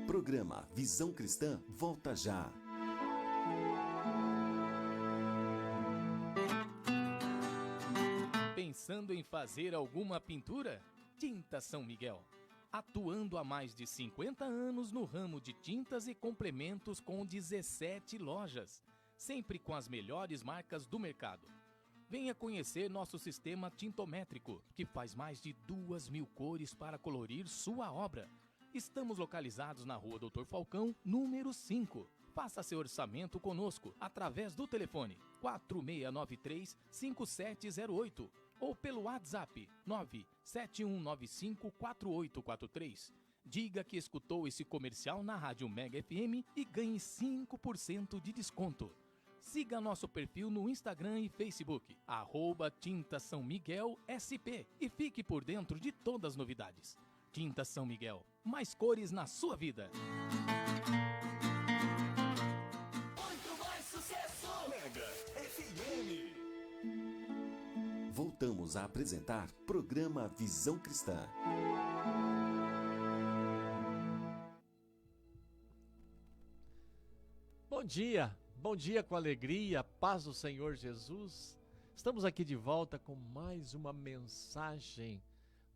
Programa Visão Cristã volta já. Pensando em fazer alguma pintura? Tinta São Miguel. Atuando há mais de 50 anos no ramo de tintas e complementos com 17 lojas, sempre com as melhores marcas do mercado. Venha conhecer nosso sistema tintométrico, que faz mais de 2.000 cores para colorir sua obra. Estamos localizados na Rua Doutor Falcão, número 5. Faça seu orçamento conosco através do telefone 4693-5708 ou pelo WhatsApp 971954843. Diga que escutou esse comercial na Rádio Mega FM e ganhe 5% de desconto. Siga nosso perfil no Instagram e Facebook, @Tinta São Miguel SP, e fique por dentro de todas as novidades. Tinta São Miguel, mais cores na sua vida. Muito mais sucesso! Mega FM. Voltamos a apresentar Programa Visão Cristã. Bom dia com alegria, paz do Senhor Jesus. Estamos aqui de volta com mais uma mensagem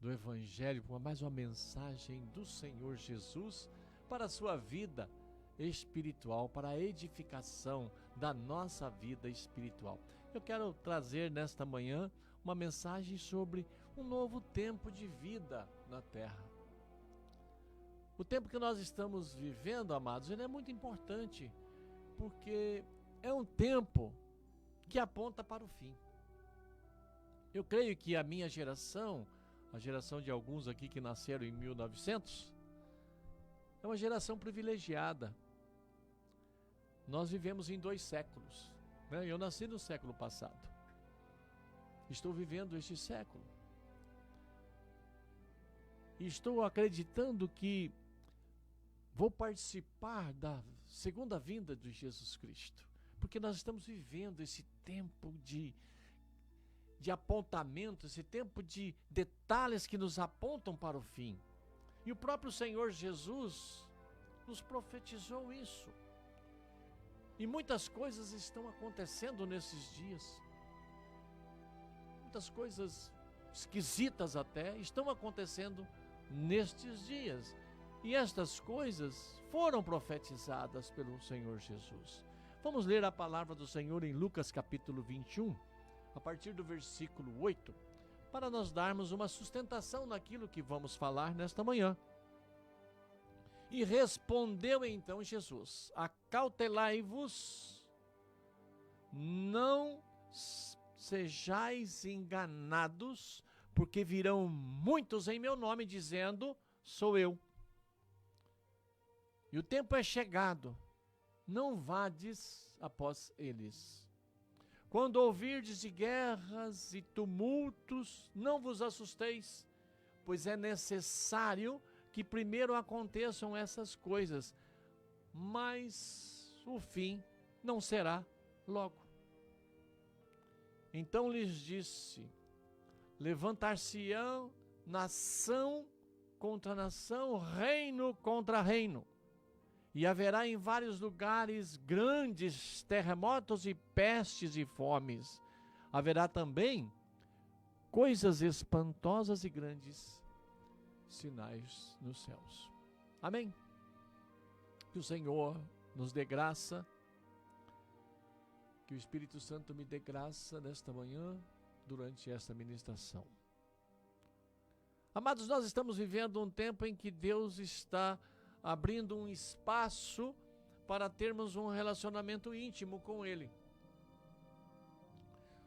do Evangelho, com mais uma mensagem do Senhor Jesus para a sua vida espiritual, para a edificação da nossa vida espiritual. Eu quero trazer nesta manhã uma mensagem sobre um novo tempo de vida na Terra. O tempo que nós estamos vivendo, amados, ele é muito importante, porque é um tempo que aponta para o fim. Eu creio que a minha geração, a geração de alguns aqui que nasceram em 1900, é uma geração privilegiada. Nós vivemos em 2 séculos, né? Eu nasci no século passado. Estou vivendo este século. E estou acreditando que vou participar da segunda vinda de Jesus Cristo, porque nós estamos vivendo esse tempo de apontamento, esse tempo de detalhes que nos apontam para o fim. E o próprio Senhor Jesus nos profetizou isso. E muitas coisas estão acontecendo nesses dias. Muitas coisas esquisitas até estão acontecendo nestes dias. E estas coisas foram profetizadas pelo Senhor Jesus. Vamos ler a palavra do Senhor em Lucas capítulo 21, a partir do versículo 8, para nós darmos uma sustentação naquilo que vamos falar nesta manhã. E respondeu então Jesus: acautelai-vos, não sejais enganados, porque virão muitos em meu nome dizendo, sou eu. E o tempo é chegado, não vades após eles. Quando ouvirdes de guerras e tumultos, não vos assusteis, pois é necessário que primeiro aconteçam essas coisas, mas o fim não será logo. Então lhes disse: levantar-se-ão nação contra nação, reino contra reino, e haverá em vários lugares grandes terremotos e pestes e fomes. Haverá também coisas espantosas e grandes sinais nos céus. Amém? Que o Senhor nos dê graça, que o Espírito Santo me dê graça nesta manhã, durante esta ministração. Amados, nós estamos vivendo um tempo em que Deus está abrindo um espaço para termos um relacionamento íntimo com Ele.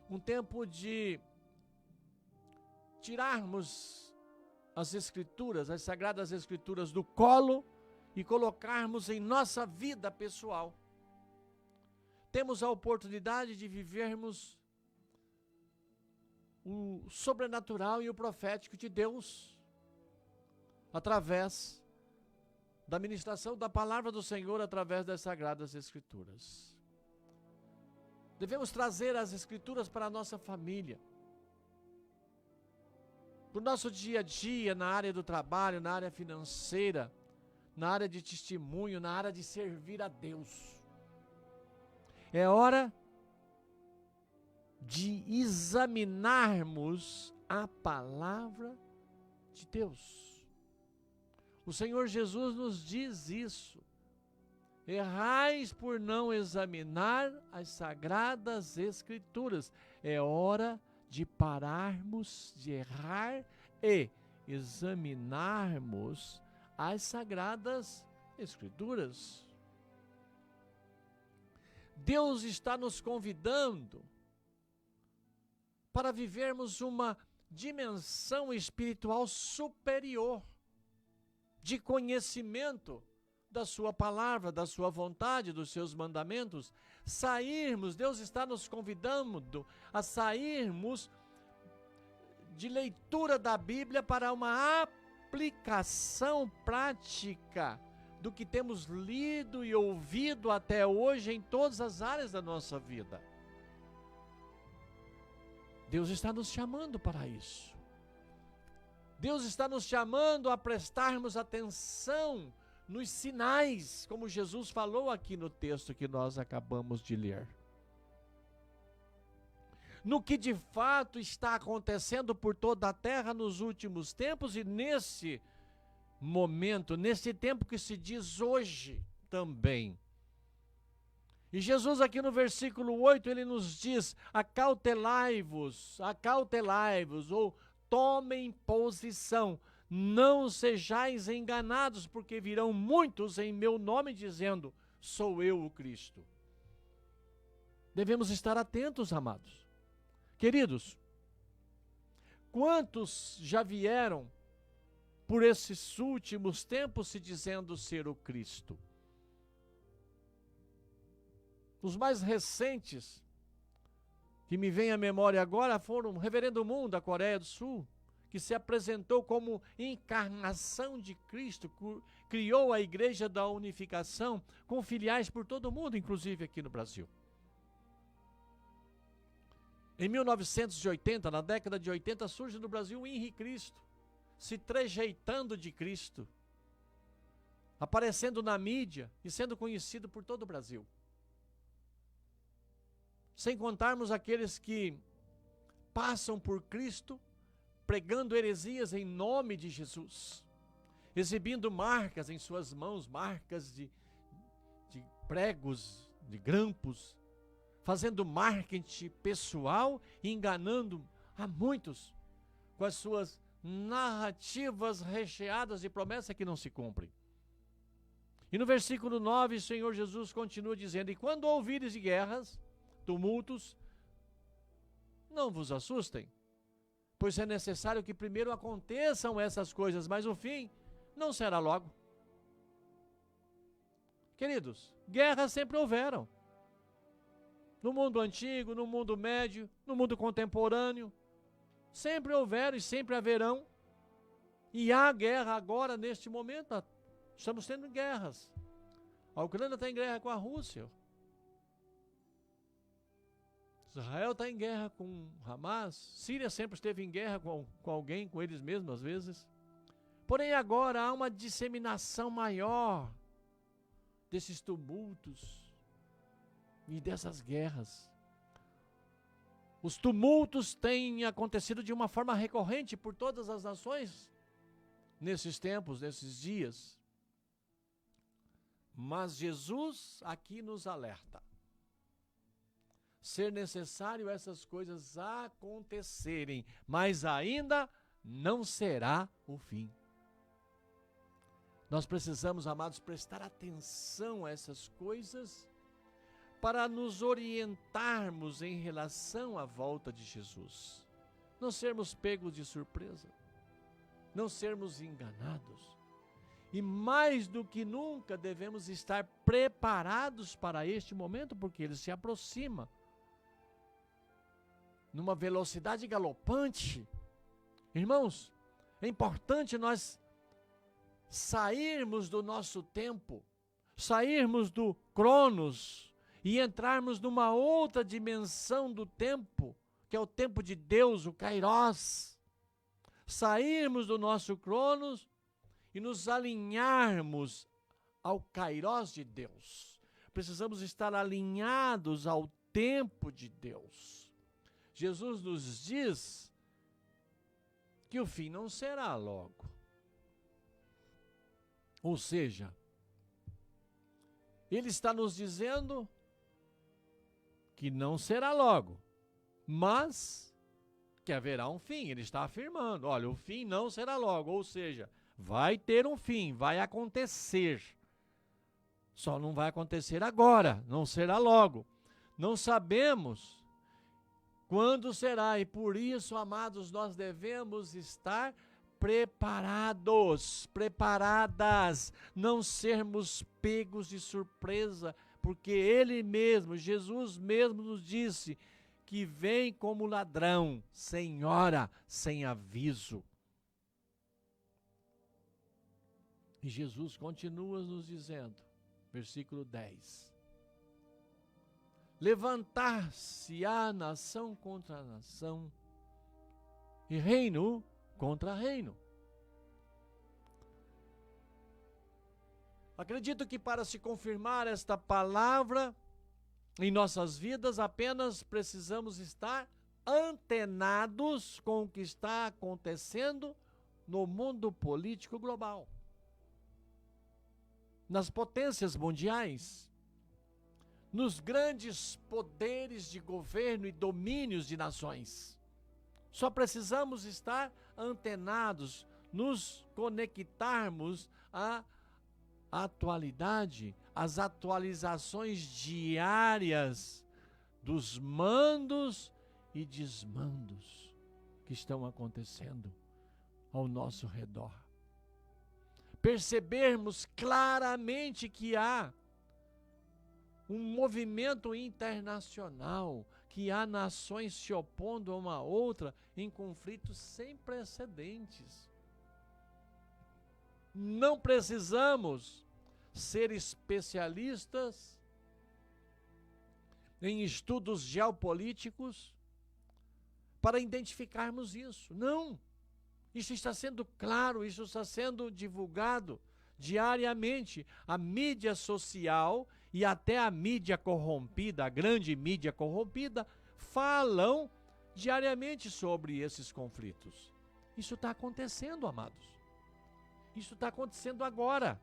Um tempo de tirarmos as Escrituras, as Sagradas Escrituras do colo e colocarmos em nossa vida pessoal. Temos a oportunidade de vivermos o sobrenatural e o profético de Deus através da ministração da palavra do Senhor, através das Sagradas Escrituras. Devemos trazer as Escrituras para a nossa família, para o nosso dia a dia, na área do trabalho, na área financeira, na área de testemunho, na área de servir a Deus. É hora de examinarmos a palavra de Deus. O Senhor Jesus nos diz isso. Errais por não examinar as sagradas Escrituras. É hora de pararmos de errar e examinarmos as sagradas Escrituras. Deus está nos convidando para vivermos uma dimensão espiritual superior, de conhecimento da sua palavra, da sua vontade, dos seus mandamentos. Deus está nos convidando a sairmos de leitura da Bíblia para uma aplicação prática do que temos lido e ouvido até hoje em todas as áreas da nossa vida. Deus está nos chamando para isso. Deus está nos chamando a prestarmos atenção nos sinais, como Jesus falou aqui no texto que nós acabamos de ler. No que de fato está acontecendo por toda a terra nos últimos tempos e nesse momento, nesse tempo que se diz hoje também. E Jesus aqui no versículo 8, ele nos diz: acautelai-vos, ou tomem posição, não sejais enganados, porque virão muitos em meu nome dizendo, sou eu o Cristo. Devemos estar atentos, amados. Queridos, quantos já vieram por esses últimos tempos se dizendo ser o Cristo? Os mais recentes que me vem à memória agora foram o Reverendo Moon, da Coreia do Sul, que se apresentou como encarnação de Cristo, criou a Igreja da Unificação, com filiais por todo o mundo, inclusive aqui no Brasil. Em 1980, na década de 80, surge no Brasil o Henri Cristo, se trejeitando de Cristo, aparecendo na mídia e sendo conhecido por todo o Brasil. Sem contarmos aqueles que passam por Cristo, pregando heresias em nome de Jesus, exibindo marcas em suas mãos, marcas de pregos, de grampos, fazendo marketing pessoal e enganando a muitos com as suas narrativas recheadas de promessas que não se cumprem. E no versículo 9, o Senhor Jesus continua dizendo: e quando ouvires de guerras, tumultos, não vos assustem, pois é necessário que primeiro aconteçam essas coisas, mas o fim não será logo. Queridos, guerras sempre houveram. No mundo antigo, no mundo médio, no mundo contemporâneo, sempre houveram e sempre haverão. E há guerra agora, neste momento, estamos tendo guerras. A Ucrânia está em guerra com a Rússia. Israel está em guerra com Hamas. Síria sempre esteve em guerra com alguém, com eles mesmos às vezes. Porém agora há uma disseminação maior desses tumultos e dessas guerras. Os tumultos têm acontecido de uma forma recorrente por todas as nações nesses tempos, nesses dias. Mas Jesus aqui nos alerta. Ser necessário essas coisas acontecerem, mas ainda não será o fim. Nós precisamos, amados, prestar atenção a essas coisas para nos orientarmos em relação à volta de Jesus. Não sermos pegos de surpresa, não sermos enganados. E mais do que nunca devemos estar preparados para este momento, porque ele se aproxima numa velocidade galopante. Irmãos, é importante nós sairmos do nosso tempo, sairmos do Cronos e entrarmos numa outra dimensão do tempo, que é o tempo de Deus, o Kairos. Sairmos do nosso Cronos e nos alinharmos ao kairós de Deus. Precisamos estar alinhados ao tempo de Deus. Jesus nos diz que o fim não será logo. Ou seja, Ele está nos dizendo que não será logo, mas que haverá um fim. Ele está afirmando, olha, o fim não será logo, ou seja, vai ter um fim, vai acontecer. Só não vai acontecer agora, não será logo. Não sabemos quando será, e por isso, amados, nós devemos estar preparados, preparadas, não sermos pegos de surpresa, porque Ele mesmo, Jesus mesmo nos disse que vem como ladrão, sem hora, sem aviso. E Jesus continua nos dizendo, versículo 10, levantar-se-á nação contra nação, e reino contra reino. Acredito que para se confirmar esta palavra em nossas vidas, apenas precisamos estar antenados com o que está acontecendo no mundo político global, nas potências mundiais, nos grandes poderes de governo e domínios de nações. Só precisamos estar antenados, nos conectarmos à atualidade, às atualizações diárias dos mandos e desmandos que estão acontecendo ao nosso redor. Percebermos claramente que há um movimento internacional, que há nações se opondo a uma outra em conflitos sem precedentes. Não precisamos ser especialistas em estudos geopolíticos para identificarmos isso. Não! Isso está sendo claro, isso está sendo divulgado diariamente. A mídia social e até a mídia corrompida, a grande mídia corrompida, falam diariamente sobre esses conflitos. Isso está acontecendo, amados. Isso está acontecendo agora.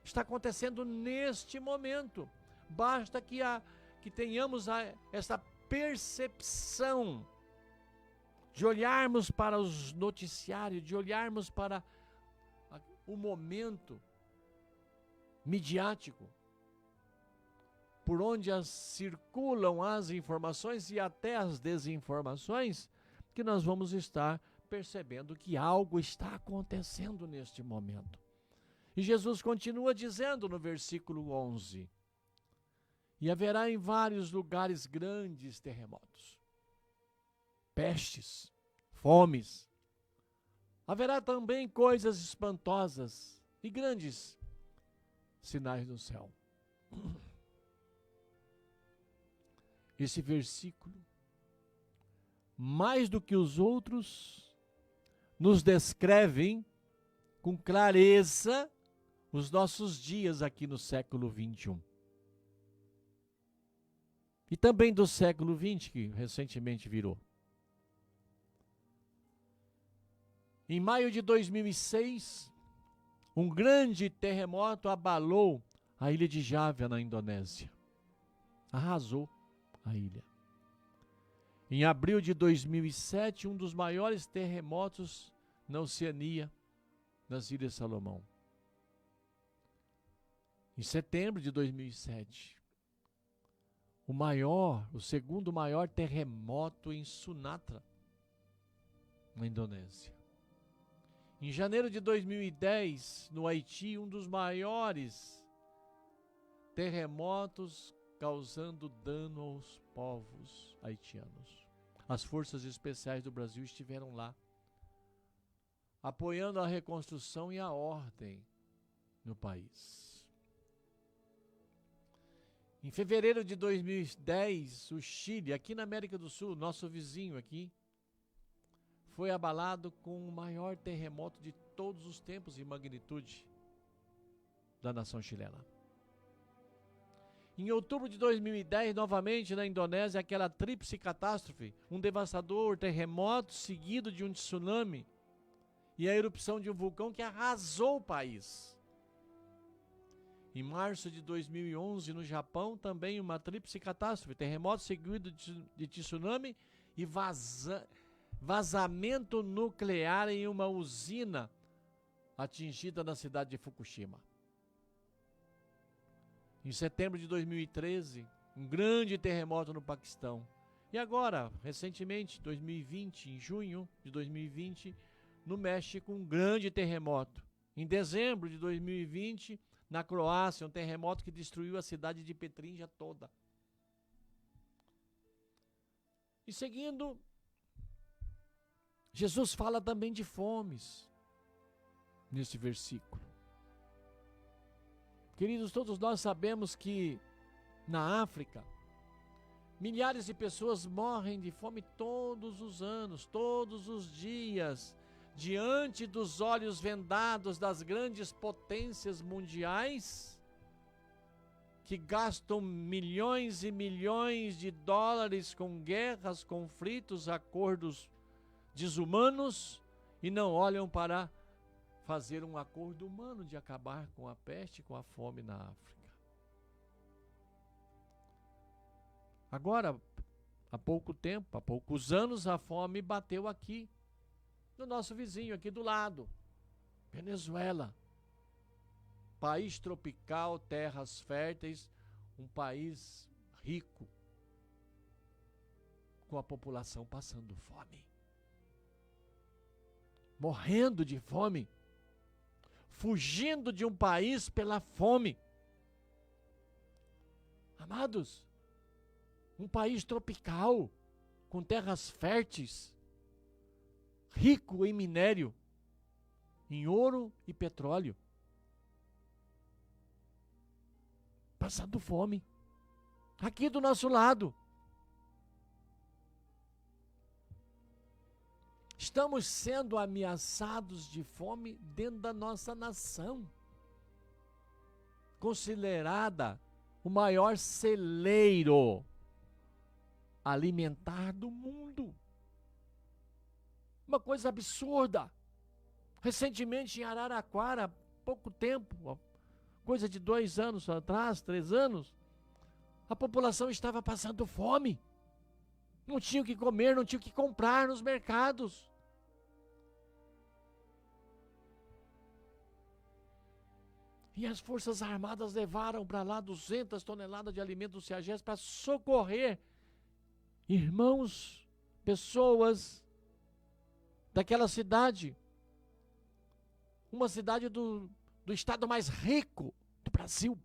Está acontecendo neste momento. Basta que tenhamos essa percepção de olharmos para os noticiários, de olharmos para o momento midiático, por onde circulam as informações e até as desinformações, que nós vamos estar percebendo que algo está acontecendo neste momento. E Jesus continua dizendo no versículo 11, e haverá em vários lugares grandes terremotos, pestes, fomes. Haverá também coisas espantosas e grandes sinais no céu. Esse versículo, mais do que os outros, nos descrevem com clareza os nossos dias aqui no século 21. E também do século 20, que recentemente virou. Em maio de 2006, um grande terremoto abalou a ilha de Java, na Indonésia. Arrasou a ilha. Em abril de 2007, um dos maiores terremotos na Oceania, nas Ilhas Salomão. Em setembro de 2007, o segundo maior terremoto em Sumatra, na Indonésia. Em janeiro de 2010, no Haiti, um dos maiores terremotos causando dano aos povos haitianos. As forças especiais do Brasil estiveram lá, apoiando a reconstrução e a ordem no país. Em fevereiro de 2010, o Chile, aqui na América do Sul, nosso vizinho aqui, foi abalado com o maior terremoto de todos os tempos e magnitude da nação chilena. Em outubro de 2010, novamente na Indonésia, aquela tríplice catástrofe, um devastador terremoto seguido de um tsunami e a erupção de um vulcão que arrasou o país. Em março de 2011, no Japão, também uma tríplice catástrofe, terremoto seguido de tsunami e vazamento nuclear em uma usina atingida na cidade de Fukushima. Em setembro de 2013, um grande terremoto no Paquistão. E agora, recentemente, 2020, em junho de 2020, no México, um grande terremoto. Em dezembro de 2020, na Croácia, um terremoto que destruiu a cidade de Petrinja toda. E seguindo, Jesus fala também de fomes nesse versículo. Queridos, todos nós sabemos que na África, milhares de pessoas morrem de fome todos os anos, todos os dias, diante dos olhos vendados das grandes potências mundiais, que gastam milhões e milhões de dólares com guerras, conflitos, acordos desumanos e não olham para fazer um acordo humano de acabar com a peste e com a fome na África. Agora, há pouco tempo, há poucos anos, a fome bateu aqui, no nosso vizinho, aqui do lado, Venezuela. País tropical, terras férteis, um país rico, com a população passando fome, morrendo de fome, fugindo de um país pela fome. Amados, um país tropical, com terras férteis, rico em minério, em ouro e petróleo, passando fome, aqui do nosso lado. Estamos sendo ameaçados de fome dentro da nossa nação, considerada o maior celeiro alimentar do mundo. Uma coisa absurda. Recentemente em Araraquara, há pouco tempo, coisa de 2 anos atrás, 3 anos, a população estava passando fome. Não tinha o que comer, não tinha o que comprar nos mercados. E as Forças Armadas levaram para lá 200 toneladas de alimentos do CEAGES para socorrer irmãos, pessoas daquela cidade. Uma cidade do estado mais rico do Brasil.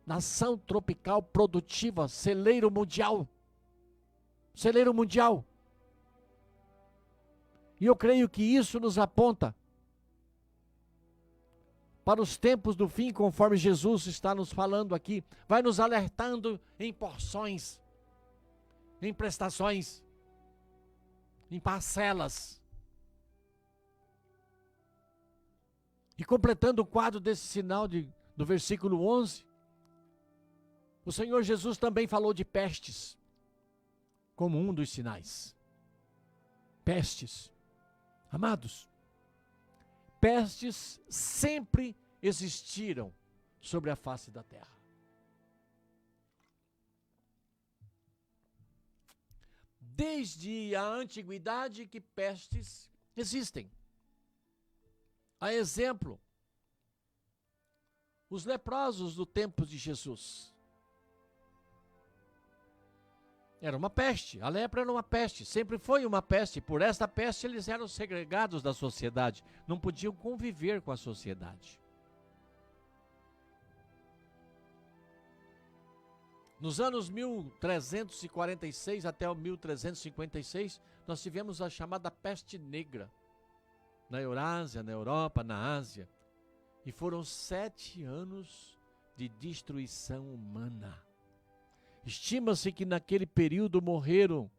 Nação tropical, produtiva, celeiro mundial. Celeiro mundial. E eu creio que isso nos aponta para os tempos do fim, conforme Jesus está nos falando aqui, vai nos alertando em porções, em prestações, em parcelas. E completando o quadro desse sinal do versículo 11, o Senhor Jesus também falou de pestes, como um dos sinais. Pestes. Amados, pestes sempre existiram sobre a face da terra. Desde a antiguidade que pestes existem. A exemplo, os leprosos do tempo de Jesus. Era uma peste, a lepra era uma peste, sempre foi uma peste. Por esta peste eles eram segregados da sociedade, não podiam conviver com a sociedade. Nos anos 1346 até o 1356, nós tivemos a chamada peste negra, na Eurásia, na Europa, na Ásia. E foram 7 anos de destruição humana. Estima-se que naquele período morreram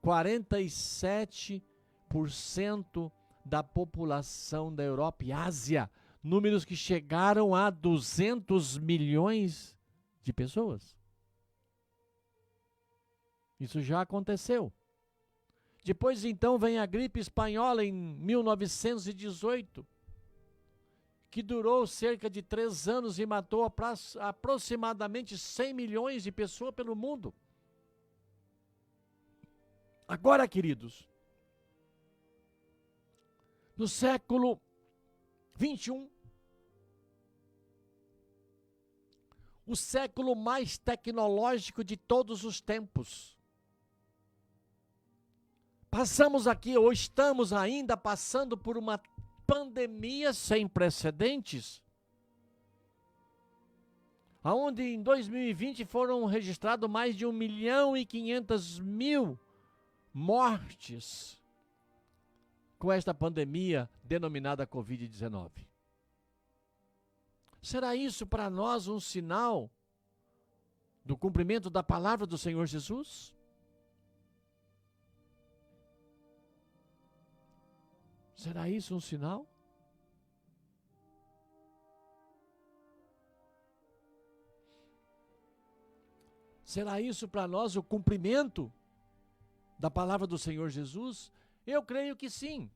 47% da população da Europa e Ásia, números que chegaram a 200 milhões de pessoas. Isso já aconteceu. Depois, então, vem a gripe espanhola em 1918, que durou cerca de 3 anos e matou aproximadamente 100 milhões de pessoas pelo mundo. Agora, queridos, no século 21, o século mais tecnológico de todos os tempos, passamos aqui, ou estamos ainda passando por uma pandemia sem precedentes, onde em 2020 foram registrados mais de 1.500.000 mortes com esta pandemia denominada Covid-19. Será isso para nós um sinal do cumprimento da palavra do Senhor Jesus? Será isso um sinal? Será isso para nós o cumprimento da palavra do Senhor Jesus? Eu creio que sim.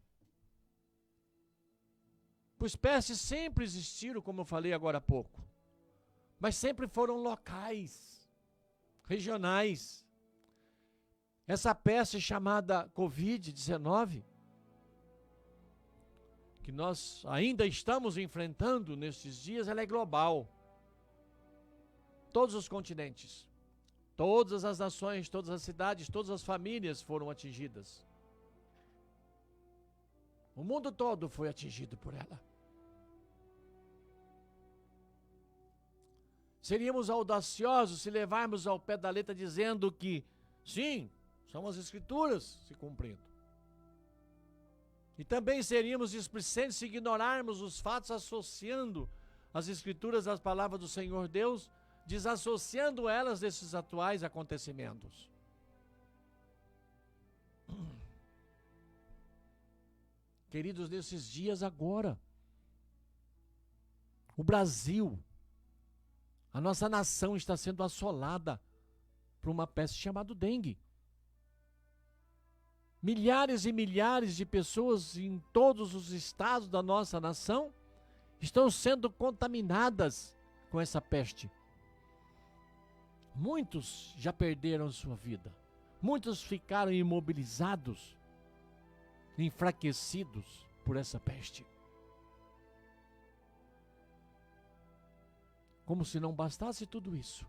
Pois pestes sempre existiram, como eu falei agora há pouco, mas sempre foram locais, regionais. Essa peste chamada Covid-19, que nós ainda estamos enfrentando nesses dias, ela é global. Todos os continentes, todas as nações, todas as cidades, todas as famílias foram atingidas. O mundo todo foi atingido por ela. Seríamos audaciosos se levarmos ao pé da letra dizendo que, sim, são as Escrituras se cumprindo. E também seríamos displicentes se ignorarmos os fatos associando as Escrituras às palavras do Senhor Deus, desassociando elas desses atuais acontecimentos. Queridos, nesses dias agora, o Brasil, a nossa nação está sendo assolada por uma peste chamada dengue. Milhares e milhares de pessoas em todos os estados da nossa nação estão sendo contaminadas com essa peste. Muitos já perderam sua vida. Muitos ficaram imobilizados, enfraquecidos por essa peste. Como se não bastasse tudo isso.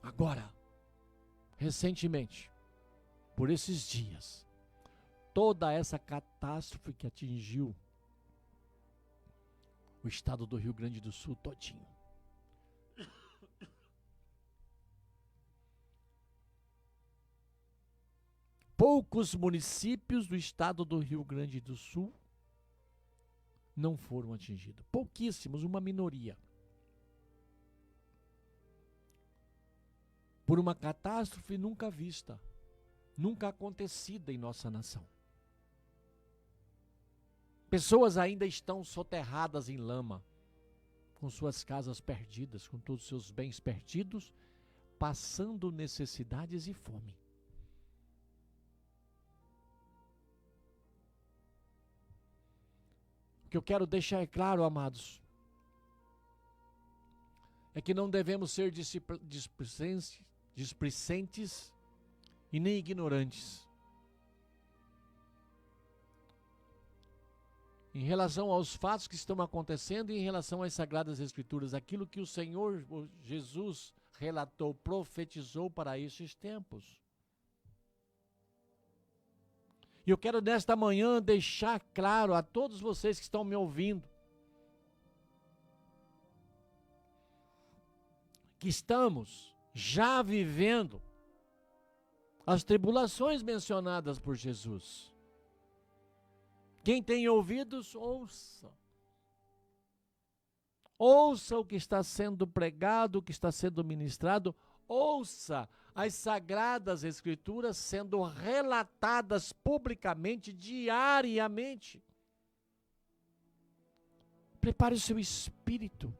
Agora, recentemente, por esses dias, toda essa catástrofe que atingiu o estado do Rio Grande do Sul todinho. Poucos municípios do estado do Rio Grande do Sul não foram atingidos. Pouquíssimos, uma minoria. Por uma catástrofe nunca vista, nunca acontecida em nossa nação. Pessoas ainda estão soterradas em lama, com suas casas perdidas, com todos os seus bens perdidos, passando necessidades e fome. O que eu quero deixar claro, amados, é que não devemos ser displicentes e nem ignorantes em relação aos fatos que estão acontecendo e em relação às Sagradas Escrituras, aquilo que o Senhor Jesus relatou, profetizou para estes tempos. E eu quero nesta manhã deixar claro a todos vocês que estão me ouvindo, que estamos já vivendo as tribulações mencionadas por Jesus. Quem tem ouvidos, ouça. Ouça o que está sendo pregado, o que está sendo ministrado, ouça as Sagradas Escrituras sendo relatadas publicamente, diariamente. Prepare o seu espírito.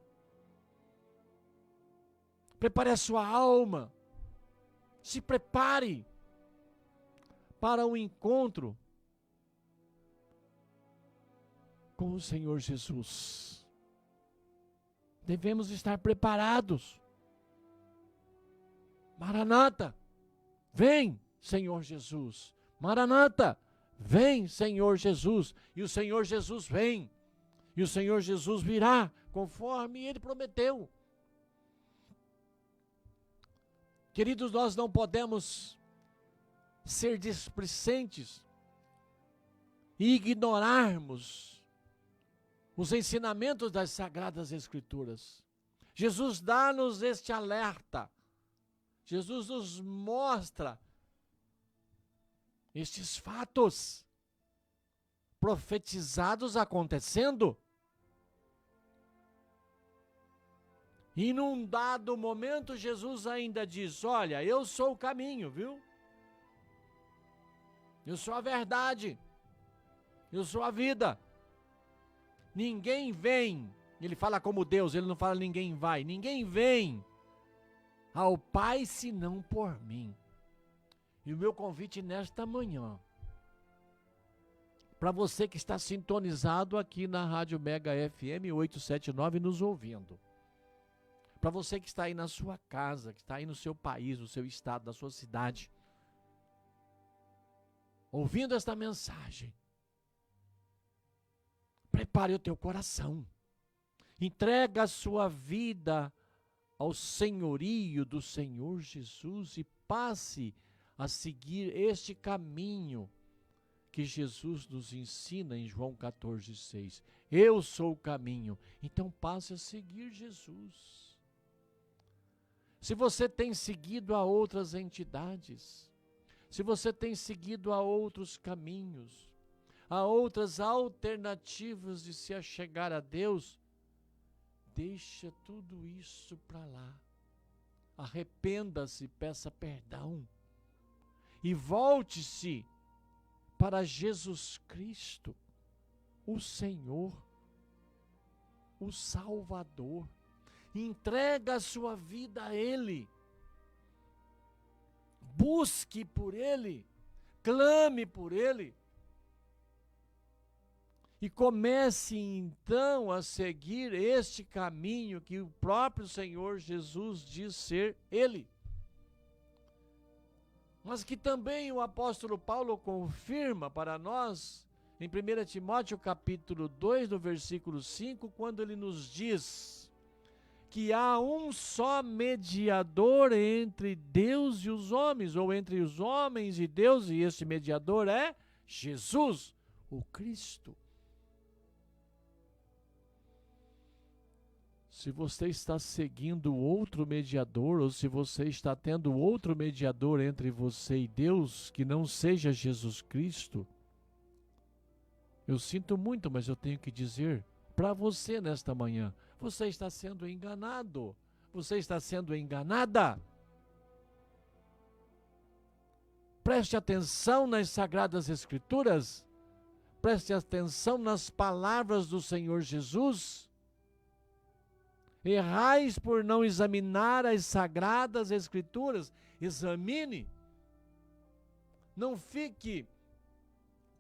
Prepare a sua alma. Se prepare para um encontro com o Senhor Jesus. Devemos estar preparados. Maranata, vem, Senhor Jesus. Maranata, vem, Senhor Jesus. E o Senhor Jesus vem. E o Senhor Jesus virá, conforme Ele prometeu. Queridos, nós não podemos ser displicentes e ignorarmos os ensinamentos das Sagradas Escrituras. Jesus dá-nos este alerta. Jesus nos mostra estes fatos profetizados acontecendo. E num dado momento, Jesus ainda diz, olha, eu sou o caminho, viu? Eu sou a verdade. Eu sou a vida. Ninguém vem, ele fala como Deus, ele não fala ninguém vai. Ninguém vem ao Pai senão por mim. E o meu convite nesta manhã, para você que está sintonizado aqui na Rádio Mega FM 879 nos ouvindo. Para você que está aí na sua casa, que está aí no seu país, no seu estado, na sua cidade, ouvindo esta mensagem, prepare o teu coração, entrega a sua vida ao senhorio do Senhor Jesus e passe a seguir este caminho que Jesus nos ensina em João 14,6. Eu sou o caminho, então passe a seguir Jesus. Se você tem seguido a outras entidades, se você tem seguido a outros caminhos, a outras alternativas de se achegar a Deus, deixa tudo isso para lá. Arrependa-se, peça perdão e volte-se para Jesus Cristo, o Senhor, o Salvador. Entrega a sua vida a Ele. Busque por Ele. Clame por Ele. E comece então a seguir este caminho que o próprio Senhor Jesus diz ser Ele. Mas que também o apóstolo Paulo confirma para nós em 1 Timóteo capítulo 2, no versículo 5, quando ele nos diz que há um só mediador entre Deus e os homens, ou entre os homens e Deus, e este mediador é Jesus, o Cristo. Se você está seguindo outro mediador, ou se você está tendo outro mediador entre você e Deus, que não seja Jesus Cristo, eu sinto muito, mas eu tenho que dizer para você nesta manhã, você está sendo enganado, você está sendo enganada. Preste atenção nas Sagradas Escrituras, preste atenção nas palavras do Senhor Jesus. Errais por não examinar as Sagradas Escrituras. Examine. Não fique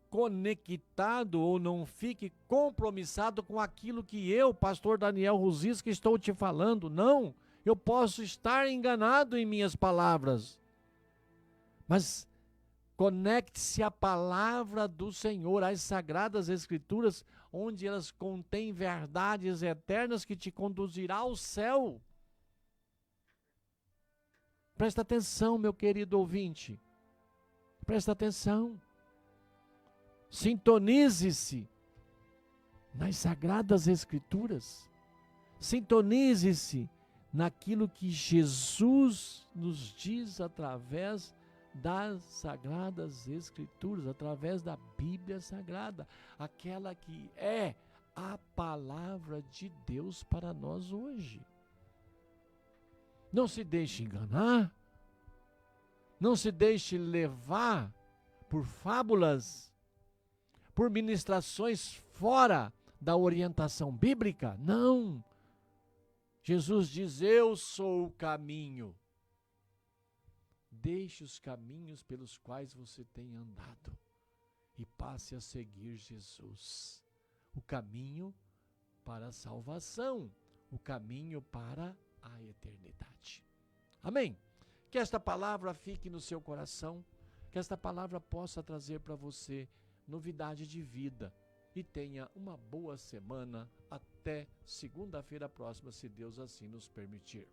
conectado ou não fique compromissado com aquilo que eu, pastor Daniel Ruzisca, estou te falando. Não, eu posso estar enganado em minhas palavras. Mas conecte-se à palavra do Senhor, às Sagradas Escrituras, onde elas contêm verdades eternas que te conduzirá ao céu. Presta atenção, meu querido ouvinte. Presta atenção. Sintonize-se nas Sagradas Escrituras. Sintonize-se naquilo que Jesus nos diz através das Sagradas Escrituras, através da Bíblia Sagrada, aquela que é a palavra de Deus para nós hoje. Não se deixe enganar, Não se deixe levar por fábulas, por ministrações fora da orientação bíblica. Não. Jesus diz: eu sou o caminho. Deixe os caminhos pelos quais você tem andado e passe a seguir Jesus. O caminho para a salvação, o caminho para a eternidade. Amém? Que esta palavra fique no seu coração, que esta palavra possa trazer para você novidade de vida. E tenha uma boa semana até segunda-feira próxima, se Deus assim nos permitir.